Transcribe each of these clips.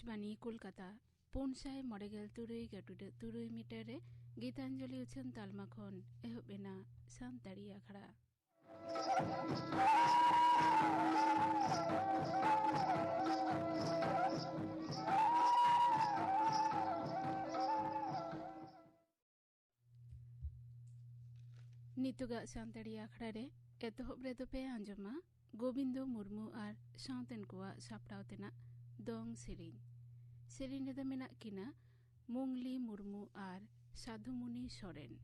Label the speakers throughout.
Speaker 1: Akashvani Kolkata 493 metre रे गीतांजलि उछन तालमा खन एहबेना सानताड़ी आखड़ा नितुगा सानताड़ी आखड़ा रे एतहब रे दोपे आंजमा गोविंदो मुर्मू और साउतेन कोआ सापड़ाव तेना दong सेरिन रे मेना किना मुंगली मुर्मू और साधुमुनि सोरेन।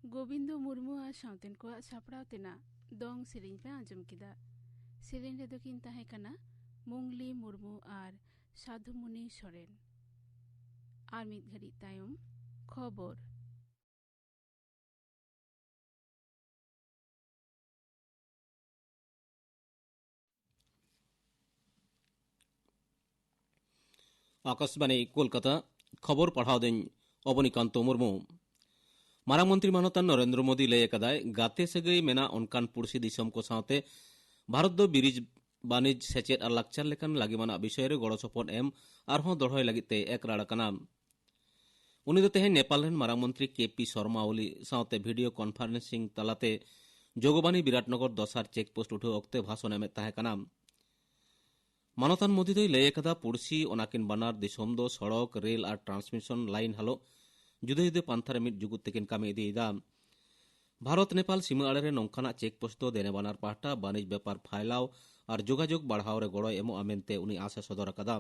Speaker 1: गोविंदो मुर्मू और साउतेन को सापड़ाव तेना दोंग सेरिन पे आंजम किदा सेरिन रे दोकिन ताहे कना मुंगली मुर्मू और साधुमुनि सोरेन और मिद घड़ी तायम खबर
Speaker 2: आकाशवाणी कोलकाता खबर पढ़ाव दिन अबनीकांत मुर्मू मारांग मंत्री मानतान नरेंद्र मोदी लय कदाय गाते सगई मेना अनकान पुड़सी दिसम को साथे भारत दो बिरिज बानिज सेचेद और लाक्चर लेकान लागिमाना विषय रे गड़ो सपोन एम आरहों दड़हय लागिते एक राड़ाकाना उनी दो तेहे नेपाल रेन मारांग मंत्री केपी शर्मा ओली साथे वीडियो कॉन्फ्रेंसिंग तलाते जोगबानी विराटनगर दसार चेकपोस्ट उठो अक्ते भाषण एम ताहेकाना मानतान मोदी दो लय कदा पुड़सी ओनाकिन बानार दिसम दो सड़क रेल और ट्रांसमिशन लाइन हलो जुदे जुदे पांथारे मिद जुगुत तेकिन कामी इदीदा। भारत नेपाल सीमा आड़े नौकाना चेकपोस्ट दो देने बानार पाहटा बानिज व्यापार फायलाव और जोगाजोग बढ़ाव रे गड़ो एमो मेनते उनी आशा सदर आकादा।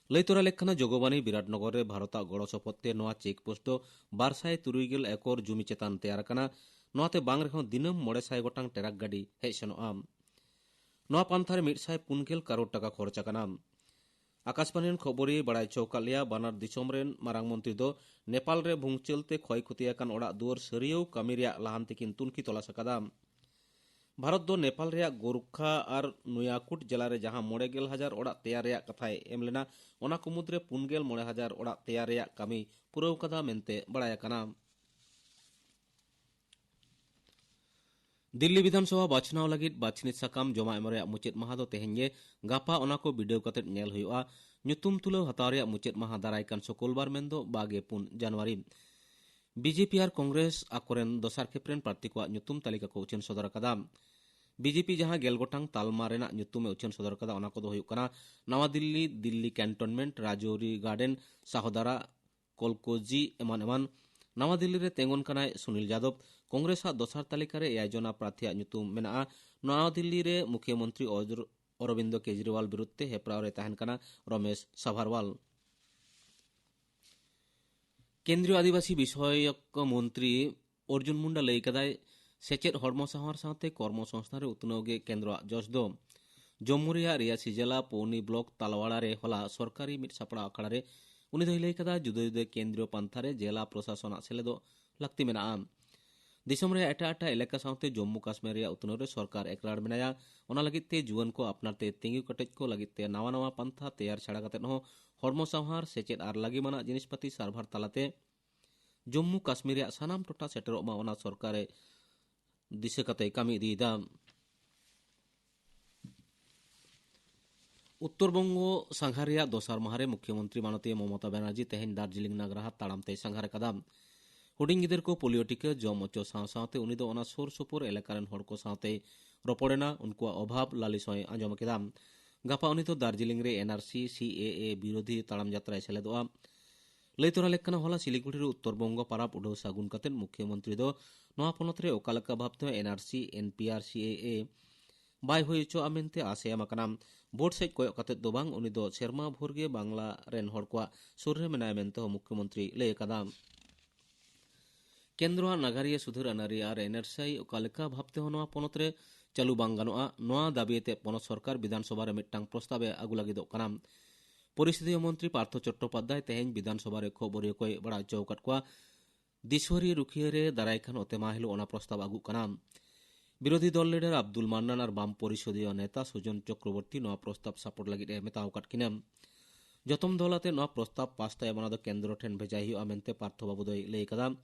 Speaker 2: लई तोरा लेखाना जोगबानी बिराटनगर रे भारत गड़ो सपत्ते नोआ चेकपोस्ट दो 273 एकड़ जुमी चेतान तैयार काना। नोआते बांग रेखों दिनम 900 गोटांग टेराक गाड़ी हेज सेनोआ। नोआ पांथारे 150 करोड़ टाका खर्चा काना। आकाशवाणी खबरी बड़ाई चौकालिया बानार दिसोम रेन मारांग मंत्री दो नेपाल रे भूंगचलते क्षय क्षतियाकान ओड़ा दुआर सरियाव कामी रेया लाहांती किन तुनखी तलाश आकादा। भारत दो नेपाल रेया गोरखा और नुयाकुट जिला रे जहां 90,000 ओड़ा तैयार रेया कथाय एम लेना ओना को मुद्रे 49,000 ओड़ा तैयार रेया कामी पुराव कदा मेनते बड़ाय आकाना। दिल्ली विधानसभा बाछनाव लगित बाछनी साकाम जमा एम रेया मुचेद माहा दो तेहें गे गापा ओना को बिडेव कतेद नेल हुआ। ᱧᱩᱛᱩᱢ तुलाव हताव रेया मुचेद माहा दारायकान शुक्रवार मेनदो 24 जनवरी। बीजेपी और कांग्रेस आकोरेन दोसार खेप्रेन प्रार्थी को ᱧᱩᱛᱩᱢ तालिका को उछन सदर आकादा। बीजेपी जहां 10 गोटांग तालमा रेना ᱧᱩᱛᱩᱢ उछन सदर आकादा ओना को दो हुयुग कना नवा दिल्ली, दिल्ली कैंटनमेंट, राजौरी गार्डन, साहोदारा, कोलकोजी एमान एमान। नवा दिल्ली रे तेंगन कनाय सुनील यादव। कांग्रेस दोसार तालिका रे 6 जना प्रार्थी ᱧᱩᱛᱩᱢ मेना। नवा दिल्ली रे मुख्यमंत्री अरविंद केजरीवाल विरुद्धे हेपराव रे तहन कना रमेश सभारवाल। केंद्रीय आदिवासी विषयक मंत्री अर्जुन मुंडा लई कदाय सेचेद हड़मो साहर साथे कर्मसंस्थान रे उतनोगे केंद्र जस दो जम्मू रेया रियासी जिला पौनी ब्लॉक तालवाड़ा रे होला सरकारी मिट सापड़ा आखड़ा रे उनी दो लई कदा जुदो जुदो केंद्रीय पंथा रे जिला प्रशासन सेलेदो लाक्ति मेना। दिसम रे एटा एटा इलाका साथे जम्मू काश्मीर रे उतनो रे सरकार एकलाड़ मेनाया। ओना लगित ते जुवन को अपनाते तेंगी कटेज को लगित ते नवा नवा पंथा तैयार छाड़ा कते हो हड़मो साहार सेचेद आर लागी माना जिनिसपाती सार्भार तालाते जम्मू काश्मीर सानाम टोटा सेटरोग मा ओना सरकारे दिशा कते कामी इदीदा। उत्तरबंग सांघार दोसार माह मुख्यमंत्री माननीय ममता बनर्जी तेहें दार्जिलिंग नगरहा ताड़ामते सांघार आकादा। हुडिंग गिदर को पोलियो टीका जम अचो साथे उनी दो ओना सुर सुपुर एलाकारेन हड़ को साथे रपड़ेना उनकुआ अभाव लालिसय आंजम केदा। गापा उनी दो दार्जिलिंग रे एनआरसी सीएए विरोधी ताड़ाम यात्रा सेलेदोआ। लई तोरा लेखना होला सिलीगुड़ी रे उत्तरबंग पाराब उड़ाव सागुन कतेन मुख्यमंत्री दो नोआ पोनत रे ओकालका भाबते एनआरसी एनपीआर सीएए बाय होय चो आमेनते आसे एमाकाना। बोर्ड सेज कोय कतेद दो बांग उनी दो सेरमा भोरगे बांग्ला रेन हड़कुआ सुर रे मेनाय मेनते मुख्यमंत्री लई कदा। केंद्र नागारिया सुधर अनारी और एनआरसी ओकालका भाबते नोआ पोनत रे चालू बांग गानोआ नोआ दाबियते पोनत सरकार विधानसभा रे मिट्टांग प्रस्तावे आगु लागिदो कना। परिस्थिति मंत्री पार्थ चट्टोपाध्याय तेहें विधानसभा रे खबरिया कोय बड़ा चौकट को दिसवरी रुखिया रे दारायखान ओतेमा हिलो ओना प्रस्ताव आगु कना। विरोधी दल लीडर अब्दुल मान्नान और बाम परिषदीय नेता सुजन चक्रवर्ती नोआ प्रस्ताव सपोर्ट लगित मेताव काट किना। जतम दलाते नोआ प्रस्ताव पास्ता एमना दो केंद्र ठेन भेजाय हुआ मेनते पार्थ बाबू दो लई कदा।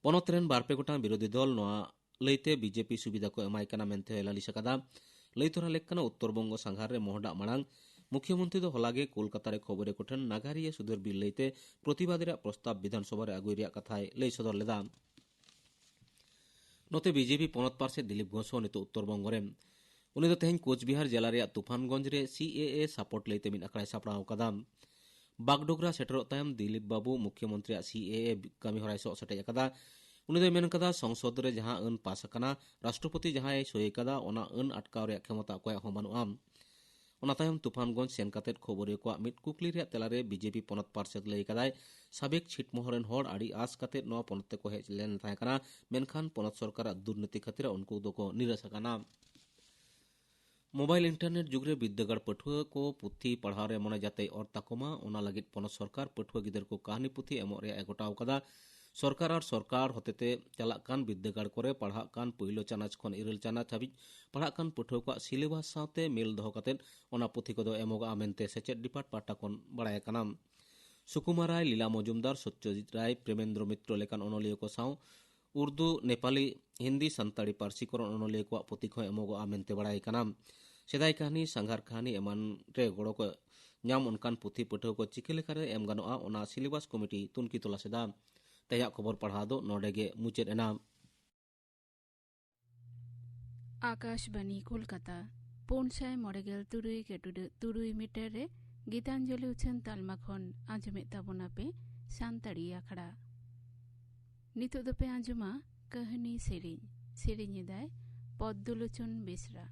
Speaker 2: पोनत रेन बारपे गोटां विरोधी दल नोआ लईते बीजेपी सुविधा को एमाय कना मेनते लालिस आकादा। लई तोरा लेखना उत्तरबंग सांघार रे मोहडा मांग मुख्यमंत्री दो हलागे कोलकाता रे खबरे कोठन नागारिया सुधर बिल लईते प्रतिवाद रे प्रस्ताव विधानसभा रे आगुई रे कथाय लई सदर लेदा। नोते बीजेपी पोनत पार्षद दिलीप घोष नितो उत्तरबंग रे उनी दो तेहें कोचबिहार जिला रे तूफानगंज रे सीएए सपोर्ट लईते मिन आखड़ा सापड़ाव कदा। बागडोगरा सेटरोग तायम दिलीप बाबू मुख्यमंत्री सीएए कामी हराय सो सेटेज आकादा। उनी दो मेन कदा संसद रे जहां अन पास आकाना राष्ट्रपति जहां सही कदा ओना अन अटकाव रे क्षमता कोय हो बानुआ। ओना तायम तूफानगंज सेन कतेद खबरिया को मिट कुकली रे तेलारे बीजेपी पोनत पार्षद लई कदाय साबेक छिटमोहरेन हड़ आड़ी आस कतेद नोआ पोनत को हेज लेन थाय कना मेनखान पोनत सरकार दुर्नीति खातिर उनको दोको निराश आकाना। मोबाइल इंटरनेट जुगरे विद्यागढ़ पठुआ को पुथी पढ़ाव रे मने जाते और ताकोमा ओना लगित पोनत सरकार पठुआ गिदर को कहानी पुथी एमो रे एगोटाव कदा। सरकार और सरकार होतेते चलाक कान विद्यागढ़ करे पढ़ा कान पहिलो चानाच खन इरल चानाच हाबिज पढ़ा कान पठुआ को सिलेबास साथे मेल दहो कतेद ओना पुथी को दो एमोगा आमेनते सेचेद डिपार्ट पाटा कोन बड़ाय काना। सुकुमार राय, लीला मजुमदार, सत्यजित राय, प्रेमेंद्र मित्र लेकान अनलिया को साव उर्दू, नेपाली, हिंदी, संताड़ी पार्सी को अनलिया को पुथी को एमोगा आमेनते बड़ाय काना। सेदाय कहानी सांघार कहानी एमान रे गड़ो को नाम उनकान पुथी पठुआ को चिके लेकारे एम गानोआ ओना सिलेबास कमिटी तुनकी तलासेदा। तेया खबर पढ़ा दो नोडेगे मुचेद एना।
Speaker 1: आकाशवाणी कोलकाता 499 मीटर रे गीतांजलि उछन तालमा खन आंजमेत ताबोना पे ᱥᱟᱱᱛᱟᱲᱤ ᱟᱠᱷᱲᱟ ᱱᱤᱛᱚᱜ ᱫᱚᱯᱮ ᱟᱸᱡᱚᱢᱟ ᱠᱟᱹᱦᱱᱤ ᱥᱮᱨᱮᱧ ᱮᱫᱟᱭ ᱯᱚᱫᱽᱫᱚᱞᱳᱪᱚᱱ ᱵᱮᱥᱨᱟ।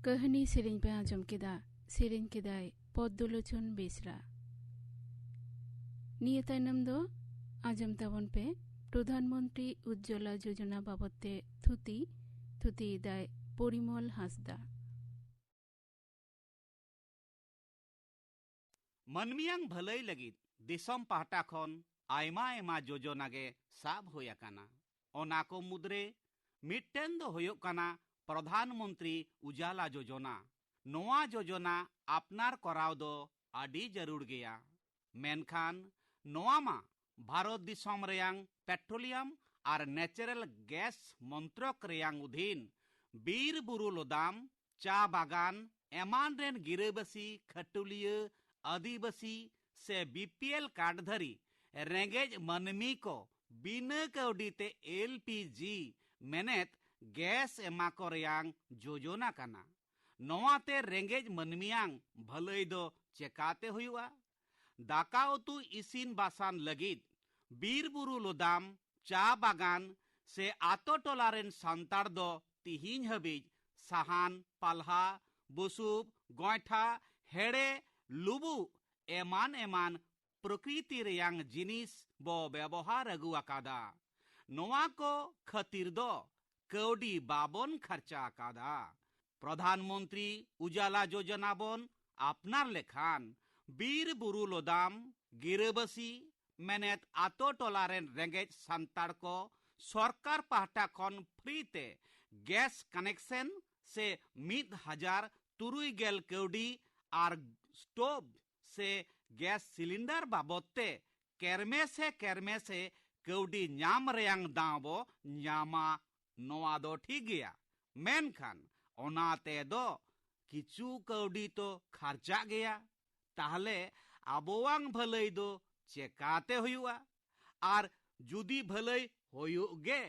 Speaker 1: ᱠᱟᱹᱦᱱᱤ ᱥᱮᱨᱮᱧ ᱯᱮ ᱟᱸᱡᱚᱢ ᱠᱮᱫᱟ। ᱥᱮᱨᱮᱧ ᱠᱮᱫᱟᱭ ᱯᱚᱫᱽᱫᱚᱞᱳᱪᱚᱱ ᱵᱮᱥᱨᱟ। ᱱᱤᱭᱟᱹ ᱛᱟᱭᱱᱚᱢ ᱫᱚ ᱟᱸᱡᱚᱢ ᱛᱟᱵᱚᱱ ᱯᱮ ᱯᱨᱚᱫᱷᱟᱱ ᱢᱚᱱᱛᱨী ᱩᱡᱽᱡᱚᱞᱟ ᱡᱳᱡᱚᱱᱟ ᱵᱟᱵᱚᱫ ᱛᱮ ᱛᱷᱩᱛᱤᱭᱮᱫᱟᱭ ᱯᱚᱨᱤᱢᱚᱞ ᱦᱟᱸᱥᱫᱟ।
Speaker 3: ᱢᱟᱹᱱᱢᱤᱭᱟᱝ ᱵᱷᱟᱹᱞᱟᱹᱭ ᱞᱟᱹᱜᱤᱫ ᱫᱤᱥᱚᱢ ᱯᱟᱦᱴᱟ ᱠᱷᱚᱱ ᱟᱭᱢᱟ ᱡᱳᱡᱚᱱᱟ ᱜᱮ ᱥᱟᱵ ᱦᱩᱭ ᱟᱠᱟᱱᱟ। ᱚᱱᱟ ᱠᱚ ᱢᱩᱫᱽᱨᱮ ᱢᱤᱫᱴᱮᱱ ᱫᱚ ᱦᱩᱭᱩᱜ ᱠᱟᱱᱟ ᱯᱨᱚᱫᱷᱟᱱ ᱢᱚᱱᱛᱨী ᱩᱡᱽᱡᱚᱞᱟ ᱡᱳᱡᱚᱱᱟ। ᱱᱚᱣᱟ ᱡᱳᱡᱚᱱᱟ ᱟᱯᱱᱟᱨ ᱠᱚᱨᱟᱣ ᱫᱚ ᱟᱹᱰᱤ ᱡᱟᱹᱨᱩᱲ ᱜᱮᱭᱟ। ᱢᱮᱱᱠᱷᱟᱱ ᱱᱚᱣᱟ ᱢᱟ ᱵᱷᱟᱨᱚᱛ ᱫᱤᱥᱚᱢ ᱨᱮᱭᱟᱝ ᱯᱮᱴᱨᱳᱞᱤᱭᱟᱢ আর ন্যাচারাল গ্যাস মন্ত্রক রেয়াং উধীন বীর বুরু লোদাম চা বাগান এমান রেন গিরাবাসী खटुलिया आदिवासी से बीपीएल कार्डधारी रेंगेज मनमी को बिना कौडीते एलपीजी मेनेत गैस एमा को रेयां जोजोना काना नोवाते रेंगेज मनमियांग भलई दो चेकाते हुआ दाका उतु इसिन बासान लगित बीर बुरु लोदाम चा बागान से आतो टोलारेन सांतार दो तिहिन हबीज साहान पाल्हा बुसुब गोयठा हेड़े लुबु एमान एमान प्रकृति रेयां जिनिस बो व्यवहार अगु आकादा नोवा को खतिर दो कौडी बाबन खर्चा आकादा प्रधानमंत्री उजाला योजना बोन आपनार लेखान बीर बुरु लोदाम गिराबासी मेनेत आतो टोलारेन रेंगेज सांतार को सरकार पाहटा खन फ्रीते गैस कनेक्शन से 1000 कौडी और स्टोव से गैस सिलिंडर बाबते केरमे से कौडी नाम रेयां दाबो नामा नोआ दो ठीक गया मेनखान ओनाते दो किचु कौडी तो खर्चा गया ताहले आबोवांग भलई दो चेकाते हुआ और जुदी भलई होयुगे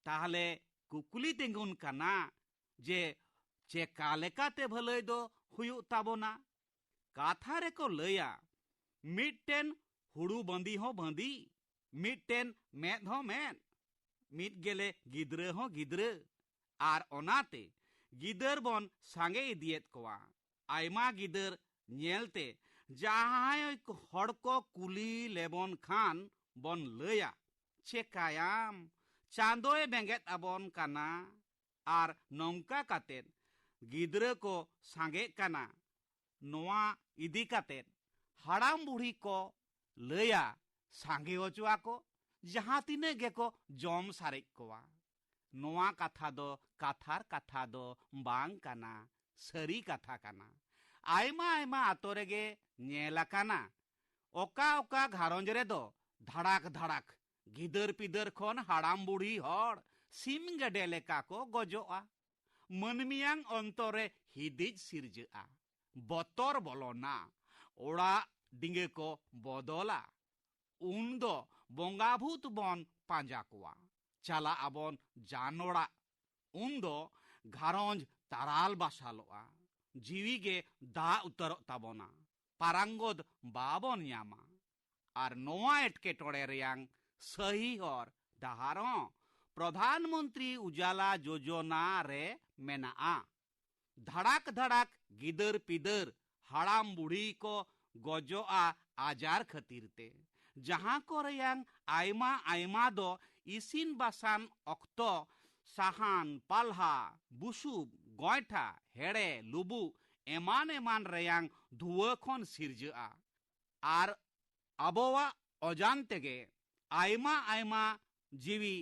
Speaker 3: ताहले कुकुली तिंगुन काना जे चेका लेकाते भलई दो हुयु ताबोना काथा रे को लया मिटटेन हुड़ू बंदी हो बंदी मिटटेन मेद हो मेद मिट गेले गिद्रे हो गिद्रे आर ओनाते गिदर बोन सांगे इदियत कोआ आयमा गिदर नेलते जहाय हड़ को कुली लेबन खान बन लया चेकायाम चांदोए बेंगेत अबन काना आर नौका कातेन गिद्रे को सांगे काना नोआ इदी कातेन हाड़ाम बुढ़ी को लया सांगे ओचुआ को जहां तिने गे को जम सारे कोआ नोआ कथा दो बांग काना सरी कथा काना आयमा आयमा आतोरेगे नेला काना ओका ओका घारंज रे दो धड़ाक धड़ाक गिदर पिदर खन हाड़ाम बुढ़ी हड़ सिम गडे लेका को गजोआ मनमियांग अंतरे हिदिज सिरजा बतर बोलोना ओड़ा डिंगे को बदला उन दो बंगाभूत बन पांजा कोआ चला आबन जानोड़ा उन दो घारंज ताराल बासालोआ जीवी के दा उतरो ताबोना पारांगोद बाबन यामा आर नोआ एटके टोड़े रेयां सही और डहारों प्रधानमंत्री उजाला योजना रे मेना धड़ाक धड़ाक गिदर पिदर हाड़ाम बुढ़ी को गजोआ आजार खतीरते जहां को रेयां आयमा आयमा दो इसिन बासान अक्तो साहान पाल्हा बुसुब गोयठा हेड़े लुबु एमान एमान रेयां धुआ खन सिरजा आर अबोवा अजान तेगे आयमा आयमा जीवी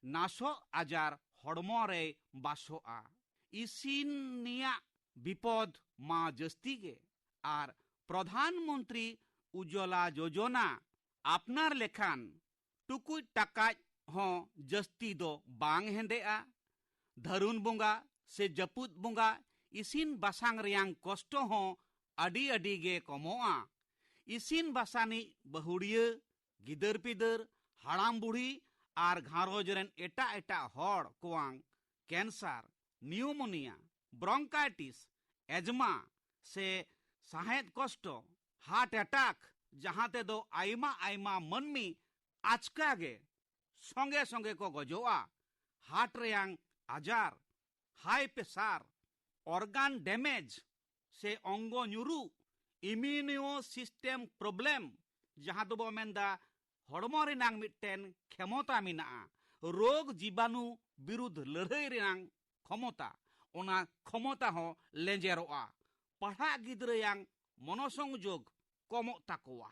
Speaker 3: नासो आजार हड़मो रे बासोआ इसिन निया विपद मा जस्ती गे आर प्रधानमंत्री उज्ज्वला योजना आपनार लेखान टुकुज टाका हो जस्ती दो बांग हेंदेआ धरुन बुंगा से जपुत बुंगा इसिन बासांग रेयां कष्ट हो अडी अडी गे कमोआ इसिन बासानी बहुड़िया गिदर पिदर हाड़ाम बुढ़ी आर घारोज रेन एटा एटा हड़ कोआंग कैंसर निउमोनिया ब्रोंकाइटिस एजमा से साहेद कष्ट हार्ट अटैक जहां ते दो आयमा आयमा मनमी आचका गे संगे संगे को गजोआ हार्ट रेयां आजार हाई प्रेशर ऑर्गन डैमेज से अंगो न्यूरू इम्यूनो सिस्टम प्रॉब्लम जहां दो बो मेंदा हड़मो रेनांग मिटटेन क्षमता मिना रोग जीवाणु विरुद्ध लड़ाई रेनांग क्षमता ओना क्षमता हो लेंजेरोआ पढ़ा गिद्रे यांग मनोसंजोग कमो ताकोआ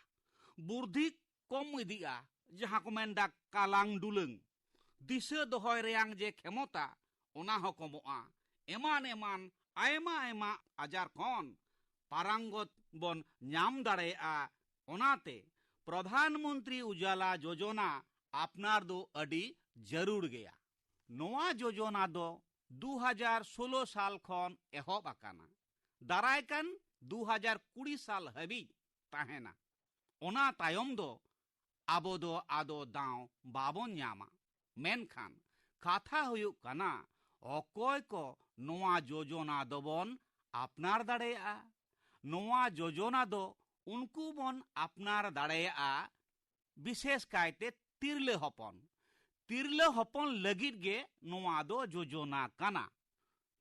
Speaker 3: बुद्धि कम इदिया जहां को मेंदा कालांग दुलंग दिशा दोहय रेयां जे क्षमता ओना हो कमोआ एमान एमान आयमा आयमा आजार खन पारांगत बन नाम दाड़ेआ ओनाते प्रधानमंत्री उजाला योजना आपनार दो अडी जरूर गया। नोआ योजना दो 2016 साल खन एहब आकाना, दाराय कान 2020 साल हाबी ताहेना। ओना तायम दो आबो दो आदो दाव बाबन ᱧᱟᱢᱟ। मेनखान कथा हुयुग काना अकय को नोआ योजना दोबन अपनार दाड़ेया। नोआ योजना दो उनको बन अपनार दाड़ेया, विशेष कायते तिरले हपन लगित गे नोआ दो योजना काना।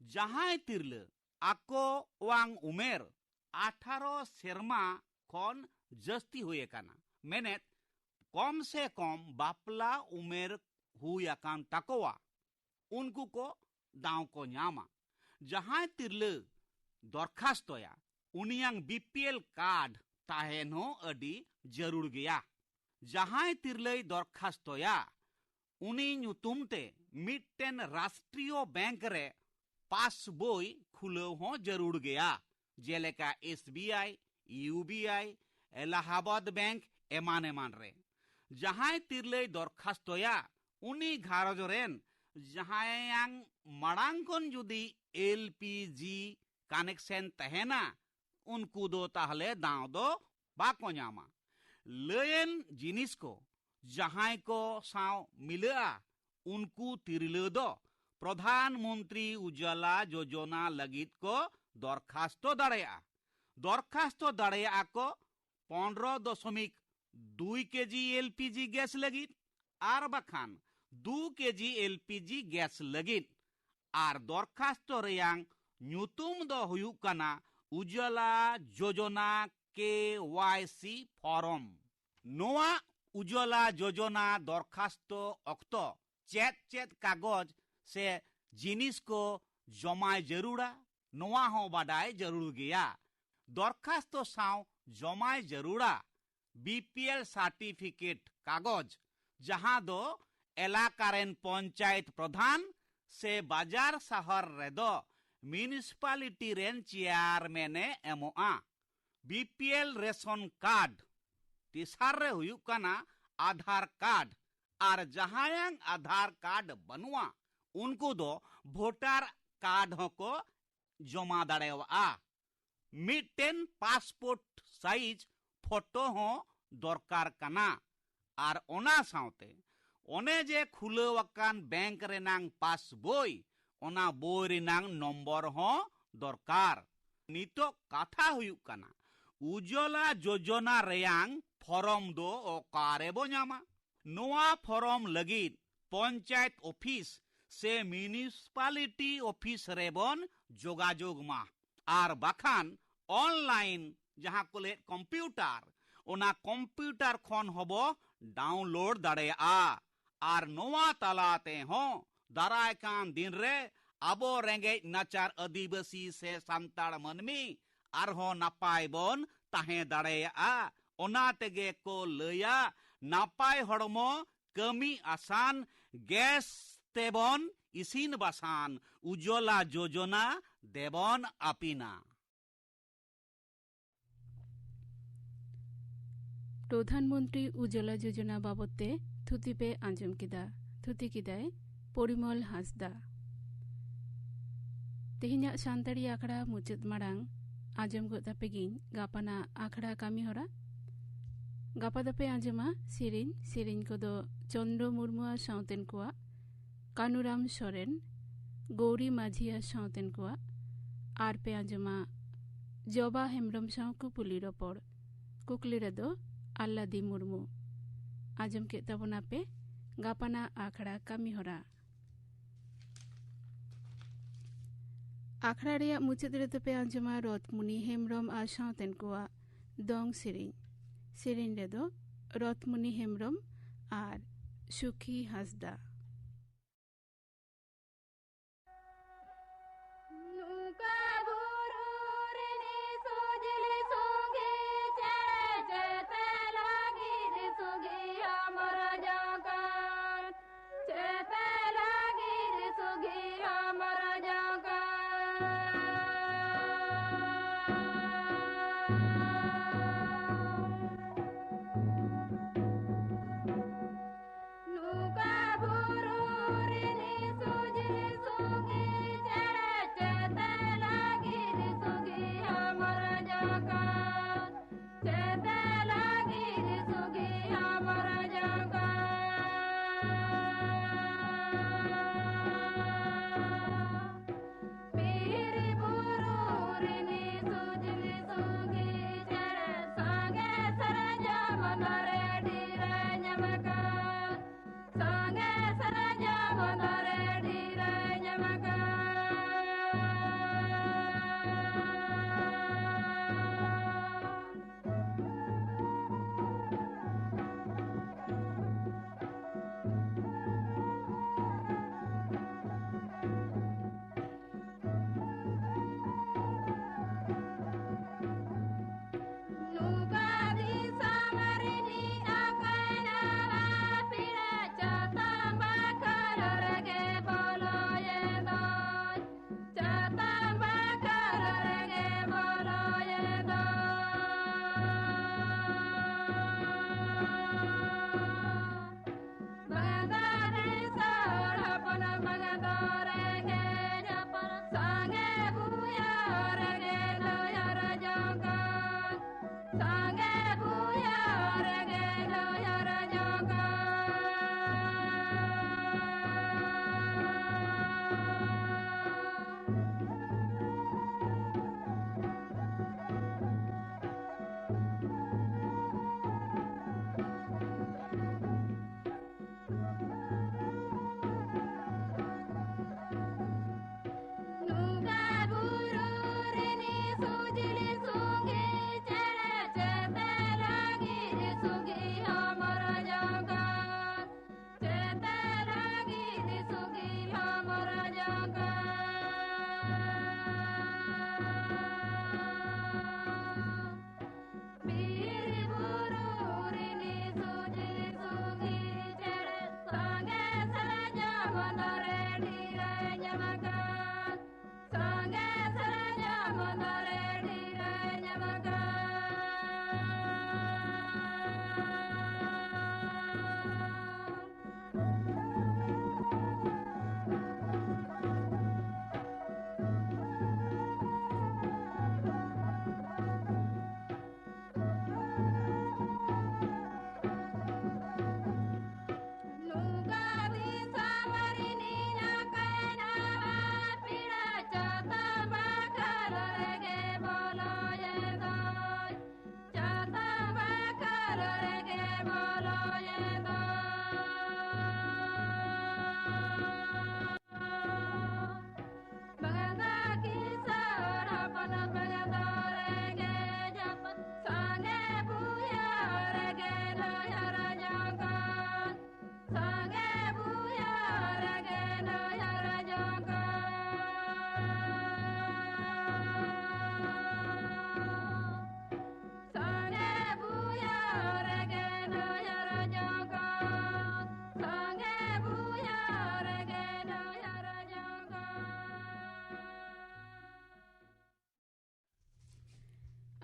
Speaker 3: जहां तिरले आको वांग उमेर 18 सेरमा खन जस्ती हुए काना, मेने कम से कम बापला उमेर हुया कान ताकोवा, उनको को दाव को ᱧᱟᱢᱟ। जहां तिरले दरखास्तया उनियांग बीपीएल कार्ड ताहेन हो अडी जरूर गया। जहां तिरले दरखास्तया उनी ᱧᱩᱛᱩᱢते मिट्टेन राष्ट्रीय बैंक रे पासबोई खुलेव हो जरूर गया, जेलेका एसबीआई, यूबीआई, इलाहाबाद बैंक एमान एमान रे। जहां तिरले दरखास्तया उनी घारज रेन जहां माड़ांग कोन जुदी एलपीजी कनेक्शन तहेना, उनको दो ताहले दाव दो बाको ᱧᱟᱢᱟ। लयन जिनिस को जहां को साव मिलआ, उनको तिरले दो प्रधानमंत्री उज्ज्वला योजना लगित को दरखास्तो दाड़ेया को 15.2 केजी एलपीजी गैस लगित आर बखान 2 केजी एलपीजी गैस लगित। आर दरखास्तो रेयांग ᱧᱩᱛᱩᱢ दो हुयुग काना उज्ज्वला योजना केवाईसी फॉर्म। नोआ उज्ज्वला योजना दरखास्तो अक्तो चेत कागज से जिनिस को जमाय जरूरा, नोआ हो बाडाय जरूर गया। दरखास्तो साव जमाय जरूरा बीपीएल सर्टिफिकेट कागज, जहां दो एलाकारेन पंचायत प्रधान से बाजार शहर रेदो म्यूनिसिपालिटी रेन चेयरमैने एमोआ। बीपीएल रेशन कार्ड तिसार रे हुयुग काना आधार कार्ड, आर जहां आधार कार्ड बनुआ उनको दो वोटर कार्ड को जमा दाड़ेवा। मिट्टेन पासपोर्ट साइज फोटो हो दरकार काना। आर ओना सावते ओने जे खुलेवाकान बैंक रेनांग पासबोई, ओना बोई रेनांग नम्बर हो दरकार। नितो कथा हुयुग काना उज्ज्वला योजना रेयांग फॉर्म दो ओकारे बो ᱧᱟᱢᱟ। नोआ फॉर्म लगित पंचायत ऑफिस से म्यूनिसिपालिटी ऑफिस रेबन जोगाजोग मा, आर बाखान ऑनलाइन जहां कोले कंप्यूटर, ओना कंप्यूटर खन होबो डाउनलोड दाड़ेया। आर नोआ तालाते हो दाराय कान दिन रे आबो रेंगे नाचार आदिवासी से सांताड़ मनमी आरहो नापाय बन ताहे दाड़ेया। ओना तेगे को लया नापाय हड़मो कमी आसान गैस तेबन इसिन बासान उज्ज्वला योजना देबन आपिना।
Speaker 1: प्रधानमंत्री उज्ज्वला योजना बाबते थुति पे आंजम किदा, थुति किदाय परिमल हांसदा। तेहिना सानताड़ी आखड़ा मुचाद माड़ांग आंजम गोदापेगिन गापाना आखड़ा कामी हरा। गापा दपे आंजमा सेरेन को दो चंद्र मुर्मुआ सावतेन कोआ, कानुराम सोरेन, गौरी माझिया सावतेन कोआ, आर पे आंजमा जबा हेमब्रम साव कुपुली रपड़ कुकली रेदो आल्लादी मुर्मू। आंजम के तबना पे गापाना आखड़ा कामी हरा। आखड़ा रेया मुचाद रेदो पे आंजमा रथमुनि हेमब्रम आ सावतेन कोआ दंग सेरेन रेदो रथमुनि हेमब्रम आर सुखी हांसदा।
Speaker 4: Nuka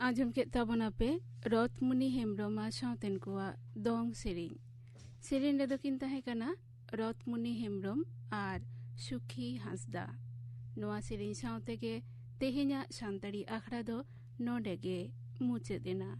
Speaker 1: ᱟᱸᱡᱚᱢ ᱠᱮᱫ ᱛᱟᱵᱚᱱᱟᱯᱮ ᱨᱚᱛᱢᱩᱱᱤ ᱦᱮᱢᱵᱨᱚᱢ ᱥᱟᱶᱛᱮᱱ ᱠᱚᱣᱟᱜ ᱫᱚᱝ ᱥᱮᱨᱮᱧ ᱨᱮᱫᱚ ᱠᱤᱱ ᱛᱟᱦᱮᱸ ᱠᱟᱱᱟ ᱨᱚᱛᱢᱩᱱᱤ ᱦᱮᱢᱵᱨᱚᱢ ᱟᱨ ᱥᱩᱠᱷᱤ ᱦᱟᱸᱥᱫᱟ। ᱱᱚᱣᱟ ᱥᱮᱨᱮᱧ ᱥᱟᱶᱛᱮᱜᱮ ᱛᱮᱦᱮᱧᱟᱜ ᱥᱟᱱᱛᱟᱲᱤ ᱟᱠᱷᱲᱟ ᱫᱚ ᱱᱚᱰᱮ ᱜᱮ ᱢᱩᱪᱟᱹᱫ ᱮᱱᱟ।